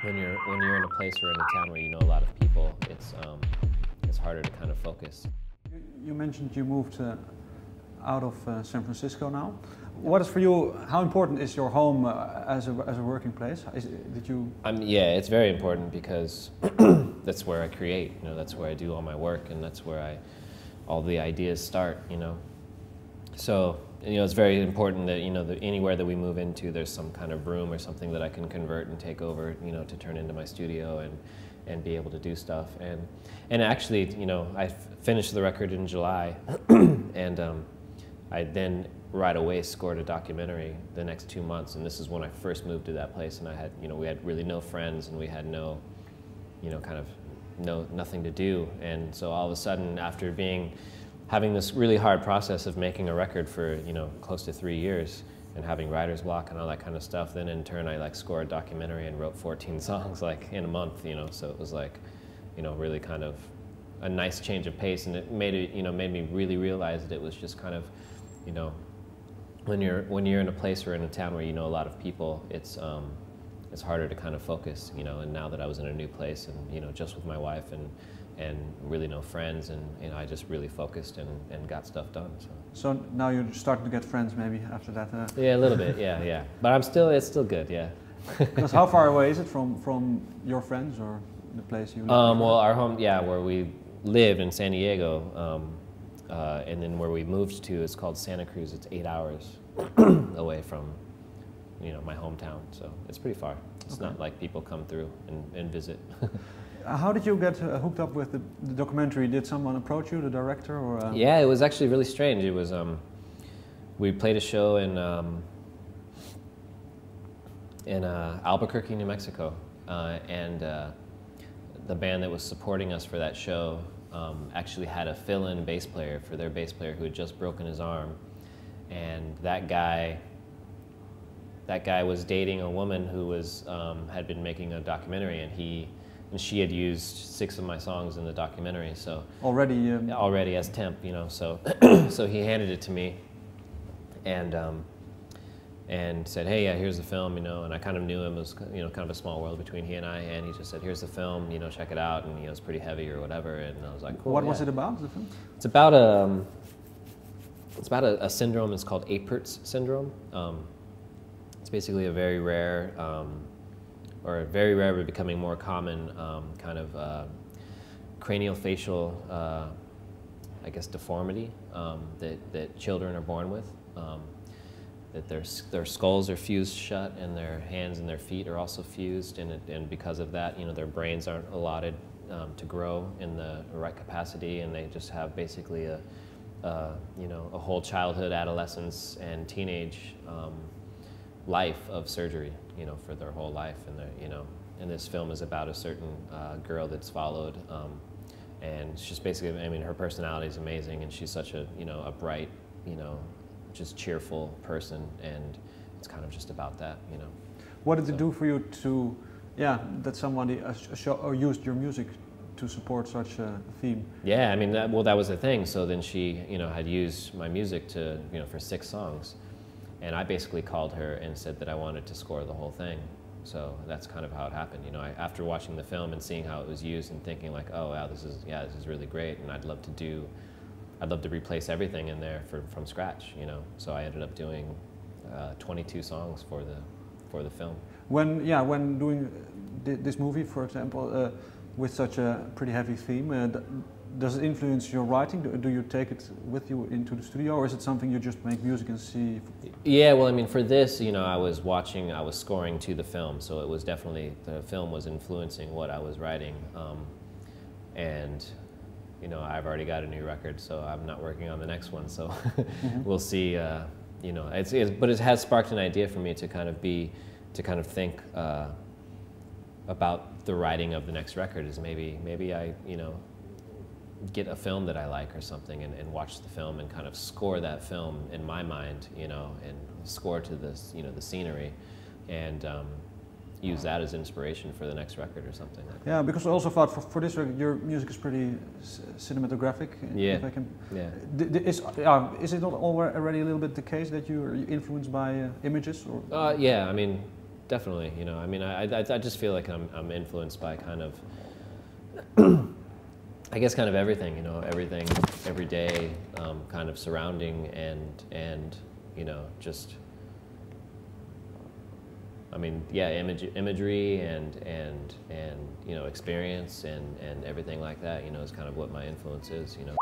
When you're in a place or in a town where you know a lot of people, it's harder to kind of focus. You mentioned you moved out of San Francisco now. What is for you? How important is your home as a working place? Did you? Yeah, it's very important because that's where I create. You know, that's where I do all my work, and that's where all the ideas start. You know, so it's very important that anywhere that we move into, there's some kind of room or something that I can convert and take over. To turn into my studio and be able to do stuff. And actually, I finished the record in July, and I then right away scored a documentary the next 2 months, and this is when I first moved to that place, and I had, we had really no friends, and we had nothing to do, and so all of a sudden, after having this really hard process of making a record for, close to 3 years, and having writer's block and all that kind of stuff, then in turn I scored a documentary and wrote 14 songs in a month, so it was really kind of a nice change of pace, and it made me really realize that it was just kind of, when you're in a place or in a town where you know a lot of people, it's harder to kind of focus, and now that I was in a new place and, just with my wife and really no friends, and I just really focused and got stuff done. So now you're starting to get friends maybe after that? Yeah, a little bit, yeah. But it's still good, yeah. Because how far away is it from your friends or the place you live? Well, our home, where we live in San Diego, and then where we moved to is called Santa Cruz. It's 8 hours away from, my hometown, so it's pretty far. It's not like people come through and visit. How did you get hooked up with the documentary? Did someone approach you, the director, or? Yeah, it was actually really strange. It was we played a show in Albuquerque, New Mexico, and the band that was supporting us for that show actually had a fill-in bass player for their bass player who had just broken his arm, and that guy was dating a woman who had been making a documentary, and she had used 6 of my songs in the documentary. So already as temp, so so he handed it to me, and said, hey, yeah, here's the film, and I kind of knew him. It was, kind of a small world between he and I, and he just said, here's the film, check it out, and it's pretty heavy or whatever, and I was like, cool. What was it about, the film? It's about a syndrome. It's called Apert's syndrome. It's basically a very rare, but becoming more common kind of craniofacial, I guess, deformity that children are born with. That their skulls are fused shut, and their hands and their feet are also fused, and because of that, their brains aren't allotted to grow in the right capacity, and they just have basically a whole childhood, adolescence, and teenage life of surgery, for their whole life, and this film is about a certain girl that's followed, and it's just basically, her personality is amazing, and she's such a bright, just cheerful person, and it's kind of just about that, What did it do for you to, that somebody used your music to support such a theme? Yeah, that was the thing. So then she, had used my music to, for 6 songs, and I basically called her and said that I wanted to score the whole thing. So that's kind of how it happened. After watching the film and seeing how it was used and thinking like, oh wow, this is really great, and I'd love to replace everything in there from scratch, So I ended up doing 22 songs for the film. When doing this movie, for example, with such a pretty heavy theme, does it influence your writing? Do you take it with you into the studio, or is it something you just make music and see? Yeah, well, for this, I was scoring to the film, so it was definitely, the film was influencing what I was writing, and I've already got a new record, so I'm not working on the next one, so we'll see. But it has sparked an idea for me to kind of think about the writing of the next record. Is maybe I get a film that I like or something, and watch the film and kind of score that film in my mind, and score to this, the scenery, and use that as inspiration for the next record or something like that. Yeah, because I also thought for this record your music is pretty cinematographic. Yeah. If I can. Yeah. Is it not already a little bit the case that you're influenced by images? Or? Yeah, definitely. You know, I mean, I just feel like I'm influenced by kind of, I guess, kind of everything. You know, everything, every day, kind of surrounding and you know, just. I mean, yeah, imagery and you know, experience and everything like that. You know, is kind of what my influence is. You know.